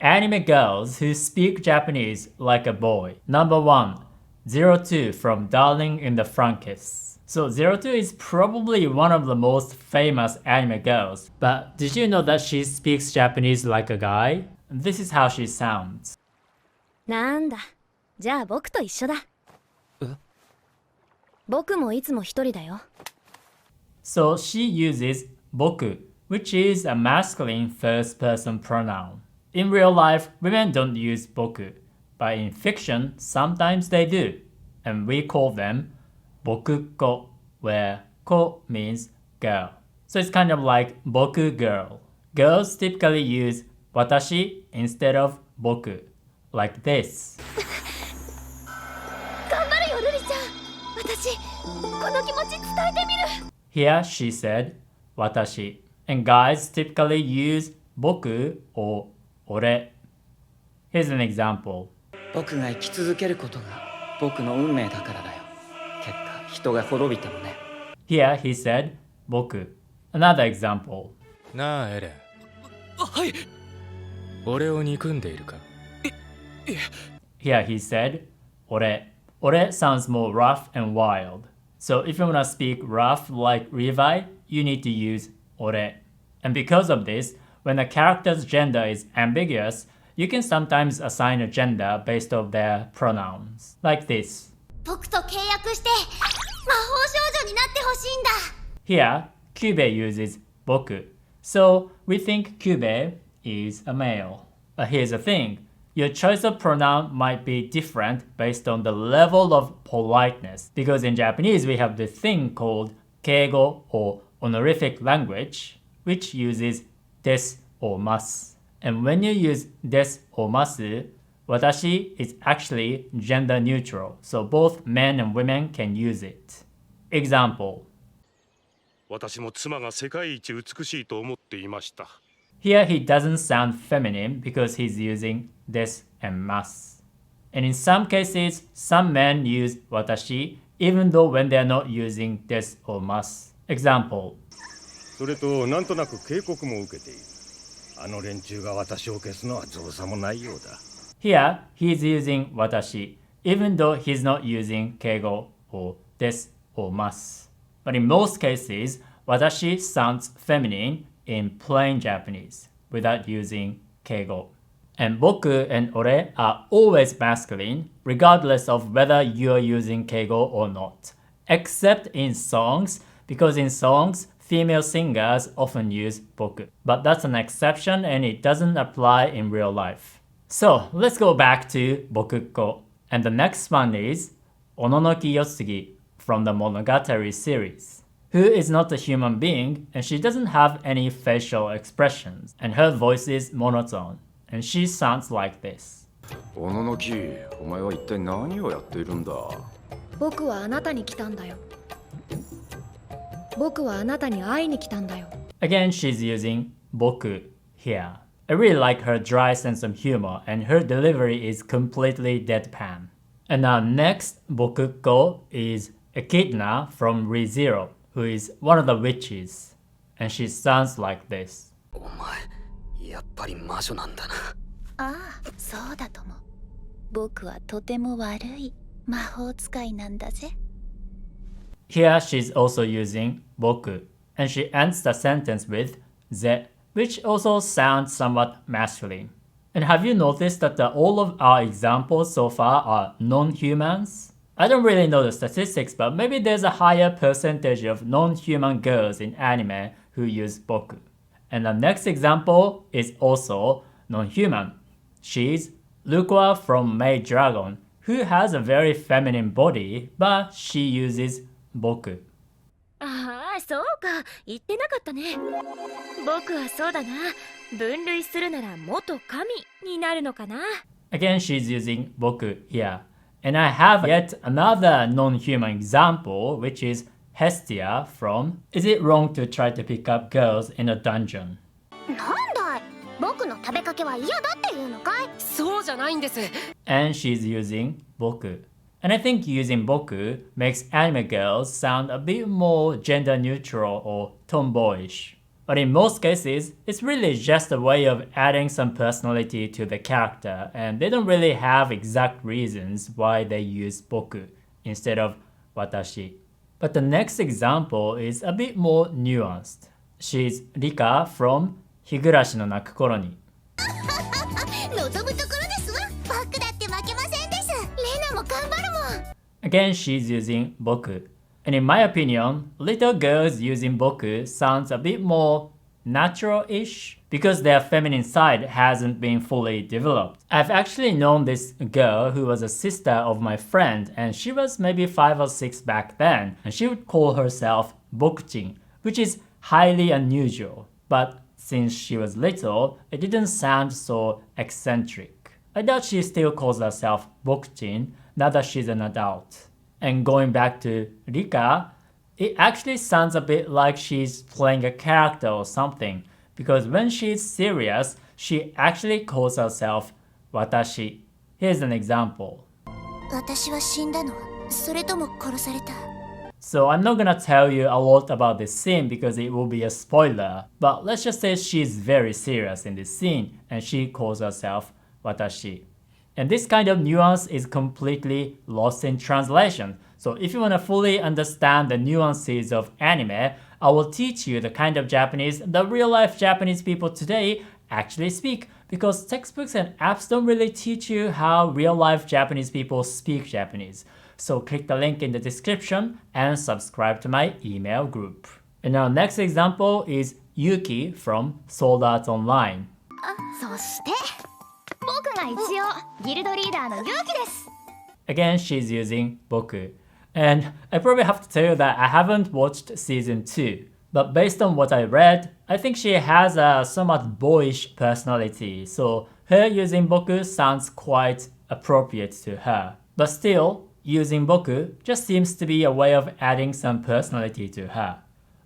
Anime girls who speak Japanese like a boy. Number 1, 02 from Darling in the Franxx. So 02 is probably one of the most famous anime girls, but did you know that she speaks Japanese like a guy? This is how she sounds. なんだ、じゃあ僕と一緒だ。僕もいつも一人だよ。So she uses 僕, which is a masculine first-person pronoun. In real life, women don't use 僕, but in fiction, sometimes they do, and we call them 僕っ子, where 子 means girl. So it's kind of like 僕 girl. Girls typically use 私 instead of 僕, like this. 頑張るよ、ルリちゃん。私、この気持ち伝えてみる。Here she said 私, and guys typically use 僕 or 俺. Here's an example. 僕が生き続けることが僕の運命だからだよ。結果、人が滅びてもね。Here he said 僕. Another example. なあエレン。はい。俺を憎んでいるか？ Here he said 俺. Ore sounds more rough and wild. So if you want to speak rough like Levi, you need to use ore. And because of this, when a character's gender is ambiguous, you can sometimes assign a gender based on their pronouns. Like this. 僕と契約して魔法少女になってほしいんだ。 Here, Kyube uses 僕. So we think Kyube is a male. But here's the thing. Your choice of pronoun might be different based on the level of politeness. Because in Japanese, we have this thing called keigo or honorific language, which uses des or mas. And when you use des or masu, watashi is actually gender neutral. So both men and women can use it. Example. 私も妻が世界一美しいと思っていました。 Here he doesn't sound feminine because he's using des and mas. And in some cases, some men use watashi even though when they are not using des or mas. Example. それとなんとなく警告も受けている。あの連中が私を消すのは造作もないようだ。Here, he's using watashi even though he's not using keigo or des or mas. But in most cases, watashi sounds feminine in plain Japanese without using keigo. And boku and ore are always masculine regardless of whether you're using keigo or not. Except in songs, because in songs, female singers often use boku. But that's an exception and it doesn't apply in real life. So let's go back to bokukko. And the next one is Ononoki Yotsugi from the Monogatari series, who is not a human being and she doesn't have any facial expressions and her voice is monotone and she sounds like this. おののき、お前は一体何をやっているんだ？僕はあなたに来たんだよ。僕はあなたに会いに来たんだよ。 Again, she's using boku here. I really like her dry sense of humor and her delivery is completely deadpan. And now next, bokukko is Echidna from ReZero, who is one of the witches. And she sounds like this. お前、やっぱり魔女なんだな。ああ、そうだとも。僕はとても悪い魔法使いなんだぜ。 Here she's also using boku, and she ends the sentence with ze, which also sounds somewhat masculine. And have you noticed that all of our examples so far are non-humans? I don't really know the statistics, but maybe there's a higher percentage of non-human girls in anime who use boku. And the next example is also non-human. She's Lukua from Maid Dragon, who has a very feminine body, but she uses boku. ああ、そうか。言ってなかったね。僕はそうだな。分類するなら元神になるのかな。Again, she's using boku here. And I have yet another non-human example, which is Hestia from Is It Wrong to Try to Pick Up Girls in a Dungeon? なんだい。僕の食べかけは嫌だっていうのかい。そうじゃないんです。And she's using boku. And I think using boku makes anime girls sound a bit more gender neutral or tomboyish. But in most cases, it's really just a way of adding some personality to the character, and they don't really have exact reasons why they use boku instead of watashi. But the next example is a bit more nuanced. She's Rika from Higurashi no Naku Koro ni. 望むところですわ。僕だって負けませんです。レナも頑張るもん。Again, she's using boku. And in my opinion, little girls using boku sounds a bit more natural-ish because their feminine side hasn't been fully developed. I've actually known this girl who was a sister of my friend, and she was maybe 5 or 6 back then, and she would call herself bokuchin, which is highly unusual. But since she was little, it didn't sound so eccentric. I doubt she still calls herself bokuchin now that she's an adult. And going back to Rika, it actually sounds a bit like she's playing a character or something, because when she's serious, she actually calls herself watashi. Here's an example. 私は死んだの？それとも殺された？ So I'm not gonna tell you a lot about this scene because it will be a spoiler, but let's just say she's very serious in this scene and she calls herself watashi. And this kind of nuance is completely lost in translation. So if you want to fully understand the nuances of anime, I will teach you the kind of Japanese the real-life Japanese people today actually speak, because textbooks and apps don't really teach you how real-life Japanese people speak Japanese. So click the link in the description and subscribe to my email group. And our next example is Yuki from Sword Art Online. そして僕が一応ギルドリーダーの勇気です。 Again, she's using boku. And I probably have to tell you that I haven't watched season 2. But based on what I read, I think she has a somewhat boyish personality. So her using boku sounds quite appropriate to her. But still, using boku just seems to be a way of adding some personality to her.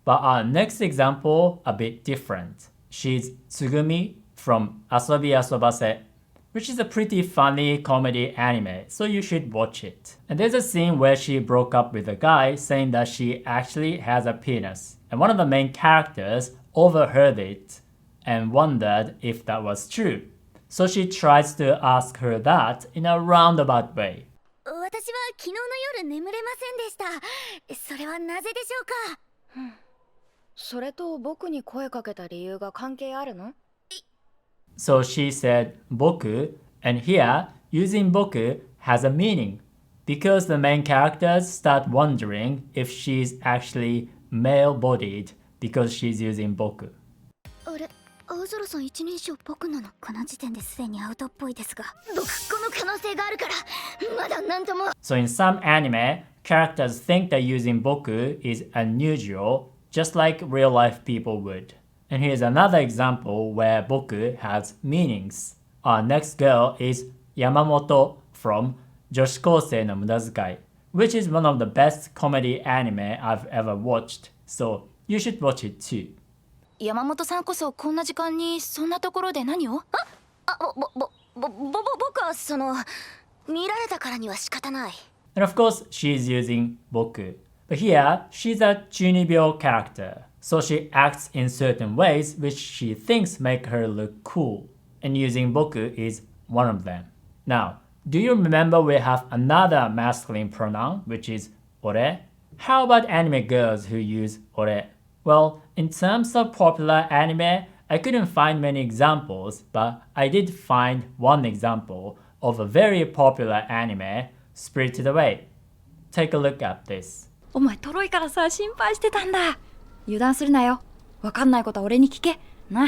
But our next example, a bit different. She's Tsugumi from Asobi Asobase, which is a pretty funny comedy anime, so you should watch it. And there's a scene where she broke up with a guy saying that she actually has a penis. And one of the main characters overheard it and wondered if that was true. So she tries to ask her that in a roundabout way. 私は昨日の夜眠れませんでした。それはなぜでしょうか？それと僕に声かけた理由が関係あるの？ So she said boku, and here using boku has a meaning because the main characters start wondering if she's actually male-bodied because she's using boku. あれ、青空さん一人称僕なの？この時点ですでにアウトっぽいですが、僕この可能性があるからまだ何とも。 So in some anime, characters think that using boku is unusual, just like real-life people would. And here's another example where boku has meanings. Our next girl is Yamamoto from Joshikousei no Mudazukai, which is one of the best comedy anime I've ever watched, so you should watch it too. 山本さんこそこんな時間にそんなところで何を？僕はその見られたからには仕方ない。 And of course, she's using boku. But here, she's a chunibyo character. So she acts in certain ways which she thinks make her look cool. And using boku is one of them. Now, do you remember we have another masculine pronoun, which is ore? How about anime girls who use ore? Well, in terms of popular anime, I couldn't find many examples, but I did find one example of a very popular anime, Spirited Away. Take a look at this. お前トロいからさ心配してたんだ。油断するなよ。わかんないことは俺に聞け。な。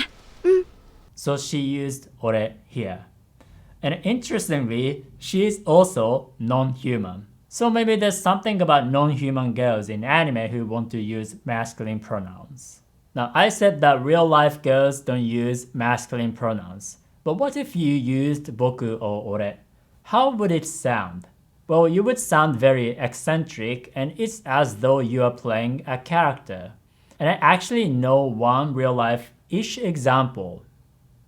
So she used ore here. And interestingly, she is also non-human. So maybe there's something about non-human girls in anime who want to use masculine pronouns. Now, I said that real-life girls don't use masculine pronouns. But what if you used boku or ore? How would it sound? Well, you would sound very eccentric, and it's as though you are playing a character. And I actually know one real-life-ish example.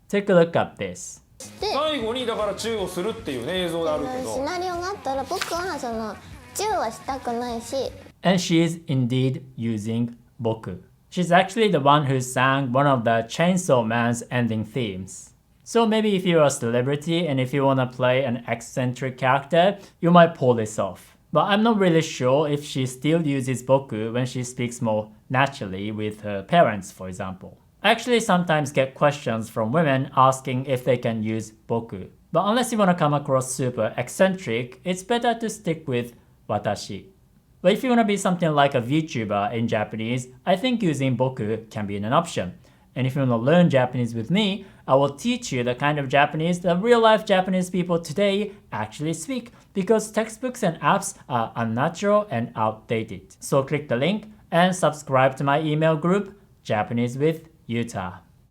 Take a look at this. 最後にだからチューをするっていうね映像があるけど。シナリオがあったら僕はそのチューはしたくないし。And she is indeed using boku. She's actually the one who sang one of the Chainsaw Man's ending themes. So maybe if you're a celebrity and if you wanna play an eccentric character, you might pull this off. But I'm not really sure if she still uses boku when she speaks more naturally with her parents, for example. I actually sometimes get questions from women asking if they can use boku. But unless you wanna come across super eccentric, it's better to stick with watashi. But if you wanna be something like a VTuber in Japanese, I think using boku can be an option. And if you want to learn Japanese with me, I will teach you the kind of Japanese that real-life Japanese people today actually speak, because textbooks and apps are unnatural and outdated. So click the link and subscribe to my email group, Japanese with Utah.